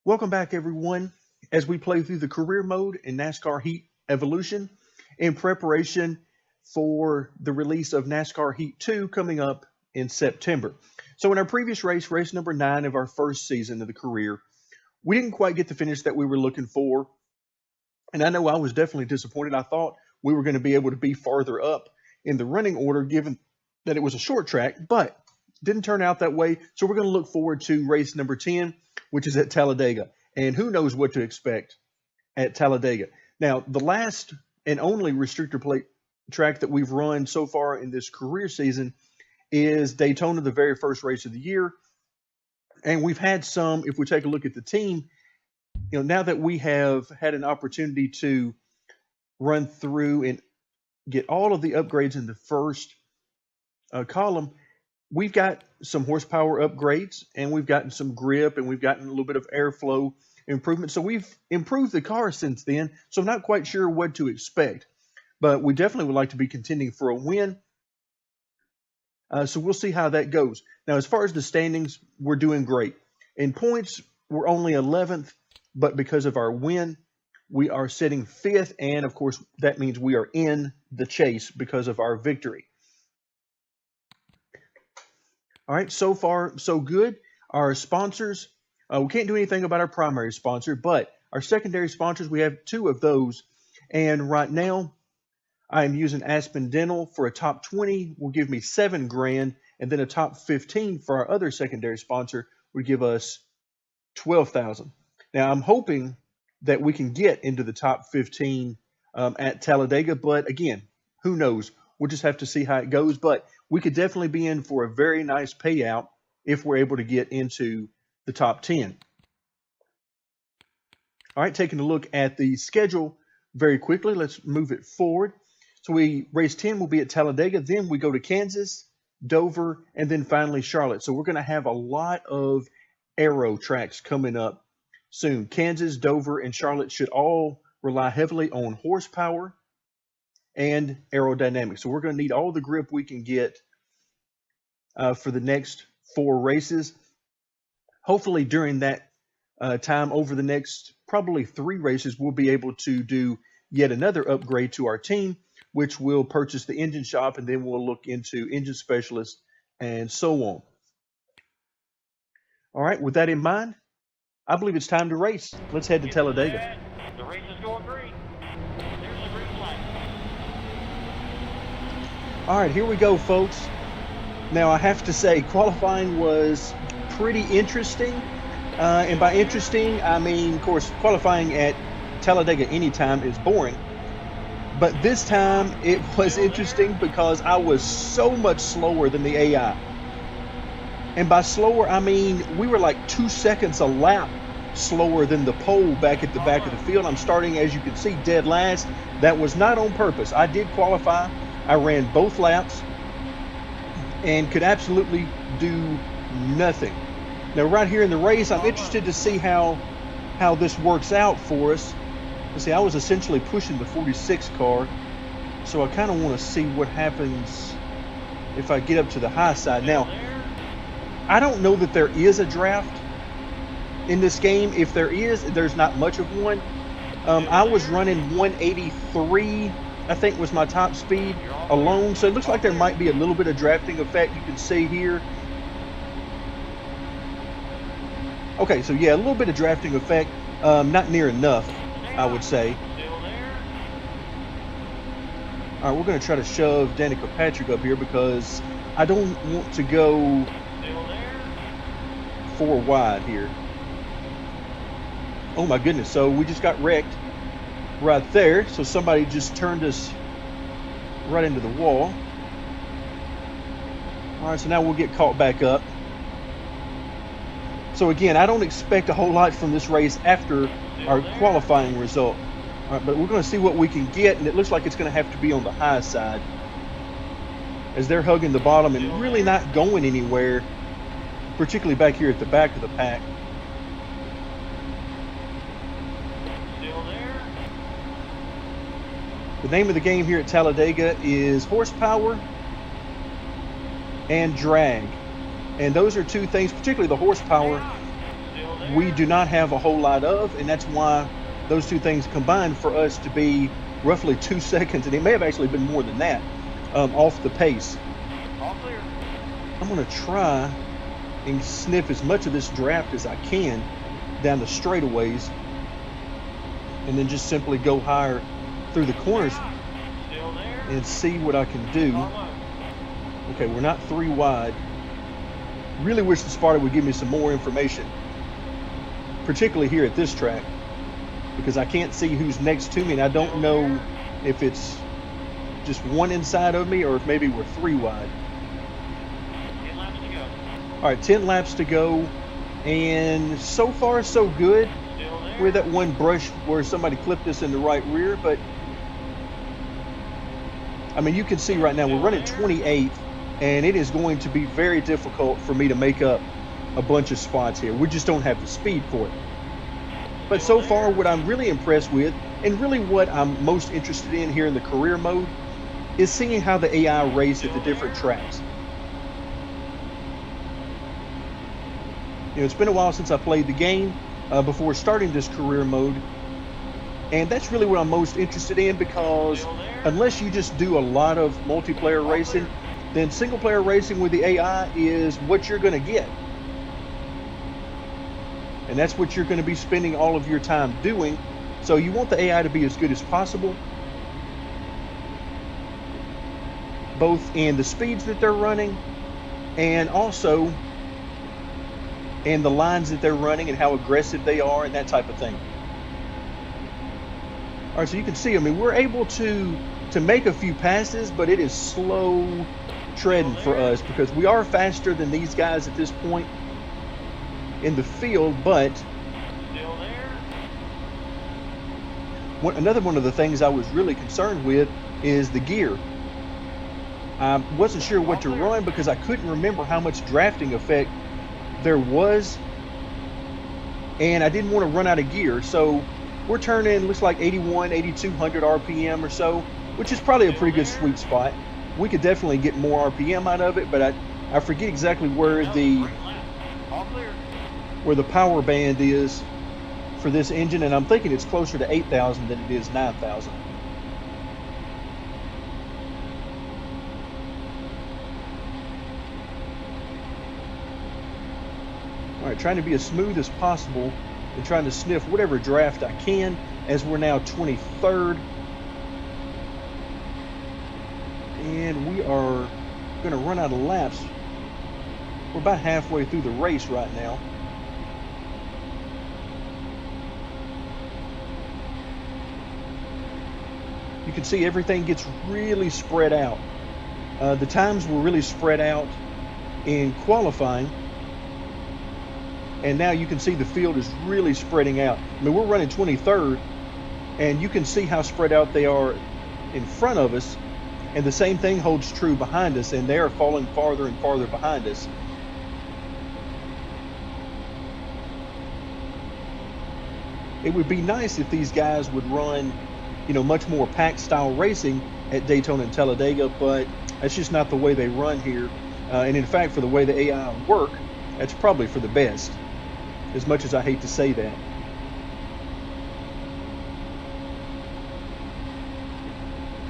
Welcome back, everyone, as we play through the career mode in NASCAR Heat Evolution in preparation for the release of NASCAR Heat 2 coming up in September. So, in our previous race, race number 9 of our first season of the career, we didn't quite get the finish that we were looking for. And I know I was definitely disappointed. I thought we were going to be able to be farther up in the running order given that it was a short track, but didn't turn out that way. So, we're going to look forward to race number 10, which is at Talladega. And who knows what to expect at Talladega. Now, the last and only restrictor plate track that we've run so far in this career season is Daytona, the very first race of the year. And we've had some, if we take a look at the team, now that we have had an opportunity to run through and get all of the upgrades in the first column, we've got some horsepower upgrades, and we've gotten some grip, and we've gotten a little bit of airflow improvement. So we've improved the car since then. So I'm not quite sure what to expect, but we definitely would like to be contending for a win. So we'll see how that goes. Now, as far as the standings, we're doing great. In points, we're only 11th, but because of our win, we are sitting 5th, and of course, that means we are in the chase because of our victory. All right, so far, so good. Our sponsors, we can't do anything about our primary sponsor, but our secondary sponsors, we have 2 of those. And right now, I am using Aspen Dental for a top 20 will give me $7 grand, and then a top 15 for our other secondary sponsor would give us $12,000. Now, I'm hoping that we can get into the top 15 at Talladega, but again, who knows? We'll just have to see how it goes, but we could definitely be in for a very nice payout if we're able to get into the top 10. All right, taking a look at the schedule very quickly, let's move it forward. So race 10 will be at Talladega, then we go to Kansas, Dover, and then finally Charlotte. So we're going to have a lot of aero tracks coming up soon. Kansas, Dover, and Charlotte should all rely heavily on horsepower and aerodynamics. So we're going to need all the grip we can get for the next 4 races. Hopefully during that time, over the next probably 3 races, we'll be able to do yet another upgrade to our team, which will purchase the engine shop, and then we'll look into engine specialists and so on. All right, with that in mind, I believe it's time to race. Let's head to Talladega. The race is going green. There's the green flag. All right, here we go, folks. Now, I have to say, qualifying was pretty interesting. And by interesting, I mean, of course, qualifying at Talladega anytime is boring. But this time, it was interesting because I was so much slower than the AI. And by slower, I mean we were like 2 seconds a lap slower than the pole back at the back of the field. I'm starting, as you can see, dead last. That was not on purpose. I did qualify. I ran both laps and could absolutely do nothing. Now, right here in the race, I'm interested to see how this works out for us. See, I was essentially pushing the 46 car, so I kind of want to see what happens if I get up to the high side. Now, I don't know that there is a draft in this game. If there is, there's not much of one. I was running 183, I think was my top speed alone, so it looks like there might be a little bit of drafting effect. You can see here. Okay, so yeah, a little bit of drafting effect, not near enough, I would say. All right, we're going to try to shove Danica Patrick up here because I don't want to go 4 wide here. Oh my goodness, so we just got wrecked right there. So somebody just turned us right into the wall. All right, so now we'll get caught back up. So again, I don't expect a whole lot from this race after our qualifying result. All right, but we're going to see what we can get, and it looks like it's going to have to be on the high side as they're hugging the bottom and really not going anywhere, particularly back here at the back of the pack. The name of the game here at Talladega is horsepower and drag. And those are 2 things, particularly the horsepower, we do not have a whole lot of, and that's why those two things combined for us to be roughly 2 seconds, and it may have actually been more than that, off the pace. All clear. I'm going to try and sniff as much of this draft as I can down the straightaways, and then just simply go higher through the corners Still there. and see what I can do. Car low. Okay, we're not 3 wide. Really wish the spotter would give me some more information, particularly here at this track, because I can't see who's next to me, and I don't know if it's just one inside of me or if maybe we're 3 wide. 10 laps to go. All right, 10 laps to go, and so far so good. Still there. We're that one brush where somebody clipped us in the right rear, but I mean, you can see right now we're running 28th, and it is going to be very difficult for me to make up a bunch of spots here. We just don't have the speed for it. But so far, what I'm really impressed with, and really what I'm most interested in here in the career mode, is seeing how the AI race at the different tracks. You know, it's been a while since I played the game before starting this career mode, and that's really what I'm most interested in, because unless you just do a lot of multiplayer racing, then single player racing with the AI is what you're going to get. And that's what you're going to be spending all of your time doing. So you want the AI to be as good as possible, both in the speeds that they're running and also in the lines that they're running and how aggressive they are and that type of thing. All right, so you can see, I mean, we're able to make a few passes, but it is slow treading for us because we are faster than these guys at this point in the field. But Still there. another one of the things I was really concerned with is the gear. I wasn't sure what to run because I couldn't remember how much drafting effect there was, and I didn't want to run out of gear. So we're turning, looks like 8200 RPM or so, which is probably a pretty good sweet spot. We could definitely get more RPM out of it, but I forget exactly where the All clear. power band is for this engine, and I'm thinking it's closer to 8,000 than it is 9,000. All right, trying to be as smooth as possible and trying to sniff whatever draft I can, as we're now 23rd. And we are going to run out of laps. We're about halfway through the race right now. You can see everything gets really spread out. The times were really spread out in qualifying, and now you can see the field is really spreading out. I mean, we're running 23rd, and you can see how spread out they are in front of us, and the same thing holds true behind us, and they are falling farther and farther behind us. It would be nice if these guys would run, you know, much more pack style racing at Daytona and Talladega, but that's just not the way they run here. And in fact, for the way the AI work, that's probably for the best, as much as I hate to say that.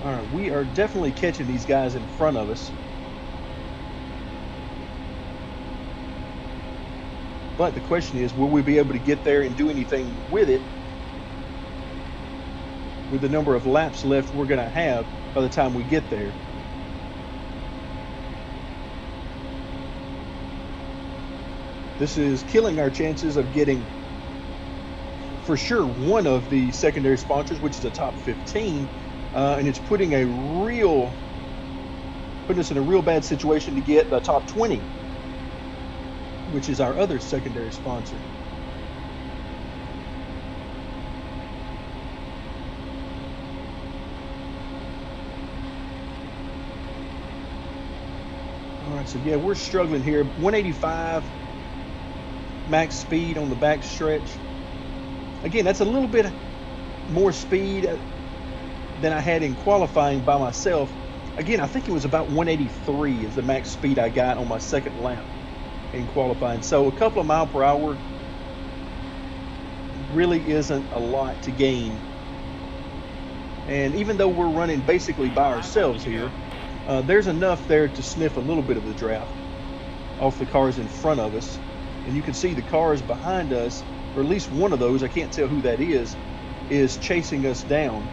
All right, we are definitely catching these guys in front of us. But the question is, will we be able to get there and do anything with it with the number of laps left we're going to have by the time we get there? This is killing our chances of getting, for sure, one of the secondary sponsors, which is a top 15, and it's putting us in a real bad situation to get the top 20, which is our other secondary sponsor. All right, so yeah, we're struggling here. 185 max speed on the back stretch. Again, that's a little bit more speed than I had in qualifying by myself. Again, I think it was about 183 is the max speed I got on my second lap in qualifying. So a couple of mile per hour really isn't a lot to gain. And even though we're running basically by ourselves here, there's enough there to sniff a little bit of the draft off the cars in front of us. And you can see the cars behind us, or at least one of those, I can't tell who that is chasing us down.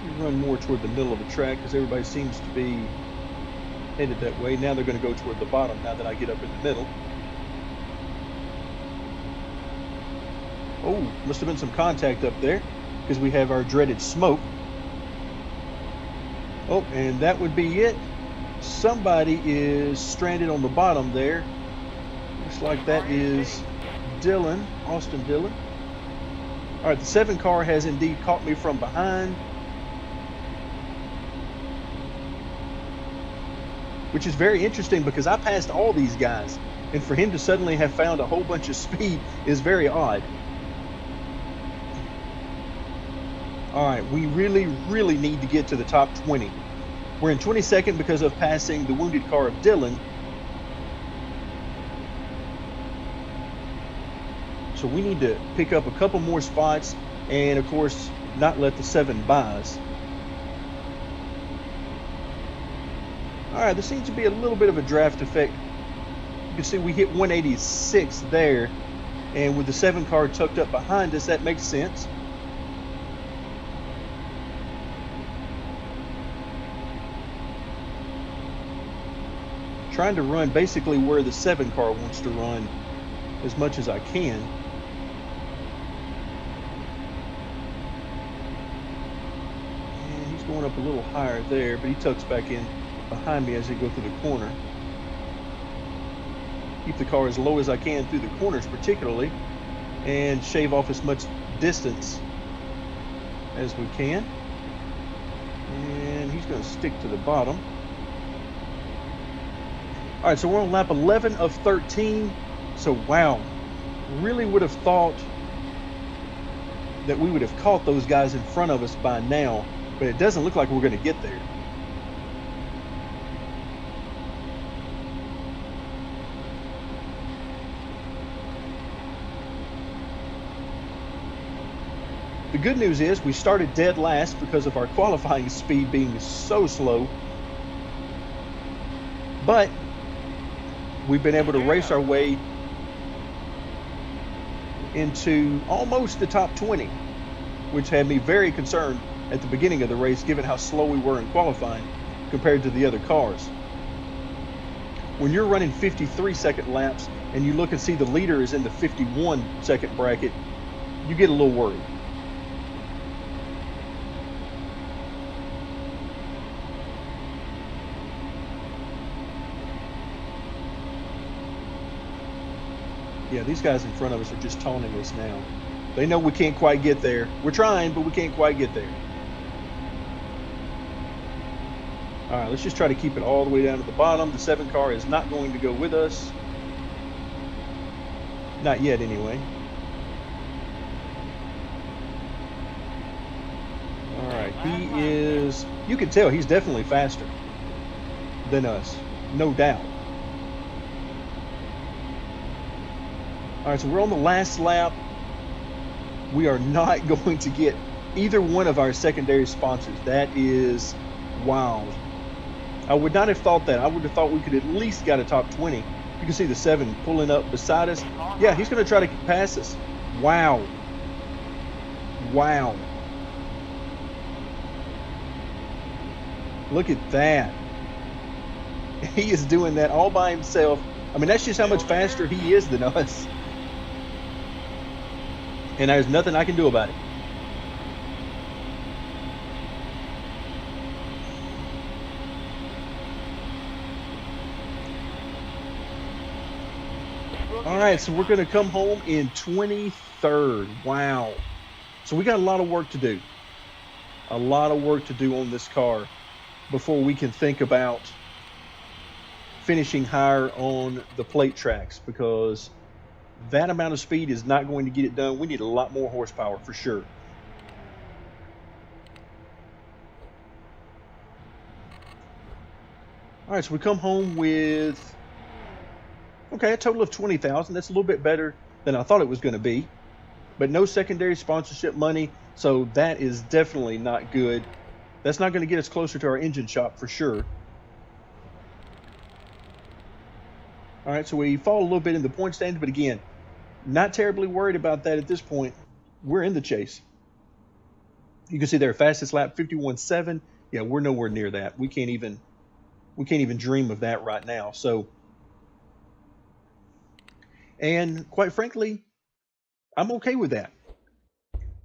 We run more toward the middle of the track because everybody seems to be headed that way. Now they're going to go toward the bottom now that I get up in the middle. Oh, must have been some contact up there because we have our dreaded smoke. Oh, and that would be it. Somebody is stranded on the bottom there. Looks like that is Dylan, Austin Dillon. All right, the 7 car has indeed caught me from behind, which is very interesting because I passed all these guys, and for him to suddenly have found a whole bunch of speed is very odd. All right, we really need to get to the top 20. We're in 22nd because of passing the wounded car of Dylan. So we need to pick up a couple more spots and, of course, not let the 7 buy us. All right, there seems to be a little bit of a draft effect. You can see we hit 186 there, and with the 7 car tucked up behind us, that makes sense. Trying to run basically where the 7 car wants to run as much as I can. And he's going up a little higher there, but he tucks back in behind me as I go through the corner. Keep the car as low as I can through the corners particularly, and shave off as much distance as we can. And he's going to stick to the bottom. All right, so we're on lap 11 of 13. So, wow, really would have thought that we would have caught those guys in front of us by now, but it doesn't look like we're going to get there. The good news is we started dead last because of our qualifying speed being so slow, but we've been able to race our way into almost the top 20, which had me very concerned at the beginning of the race given how slow we were in qualifying compared to the other cars. When you're running 53-second laps and you look and see the leader is in the 51-second bracket, you get a little worried. Yeah, these guys in front of us are just taunting us now. They know we can't quite get there. We're trying, but we can't quite get there. All right, let's just try to keep it all the way down to the bottom. The 7 car is not going to go with us. Not yet, anyway. All right, he is... You can tell he's definitely faster than us, no doubt. All right, so we're on the last lap. We are not going to get either one of our secondary sponsors. That is wild. I would not have thought that. I would have thought we could at least get a top 20. You can see the 7 pulling up beside us. Yeah, he's going to try to pass us. Wow. Wow. Look at that. He is doing that all by himself. I mean, that's just how much faster he is than us. And there's nothing I can do about it. All right, so we're going to come home in 23rd. Wow. So we got a lot of work to do. A lot of work to do on this car before we can think about finishing higher on the plate tracks, because that amount of speed is not going to get it done. We need a lot more horsepower for sure. All right, so we come home with Okay, a total of 20,000. That's a little bit better than I thought it was going to be, but no secondary sponsorship money, so that is definitely not good. That's not going to get us closer to our engine shop for sure. All right, so we fall a little bit in the point standings, but again, not terribly worried about that at this point. We're in the chase. You can see their fastest lap 51.7. Yeah, we're nowhere near that. We can't even dream of that right now. So, and quite frankly, I'm okay with that,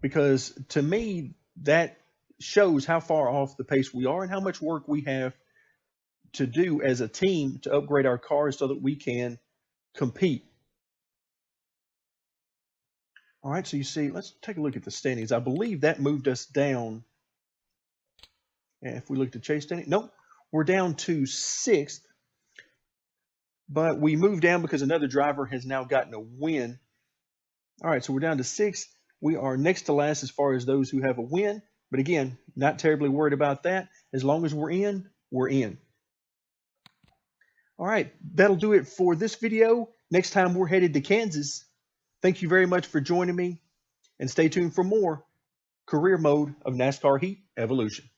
because to me that shows how far off the pace we are and how much work we have to do as a team to upgrade our cars so that we can compete. All right, so you see, let's take a look at the standings. I believe that moved us down. And if we look at the chase standing, nope, we're down to 6th, but we moved down because another driver has now gotten a win. All right, so we're down to 6th. We are next to last as far as those who have a win, but again, not terribly worried about that. As long as we're in, we're in. All right, that'll do it for this video. Next time we're headed to Kansas. Thank you very much for joining me, and stay tuned for more career mode of NASCAR Heat Evolution.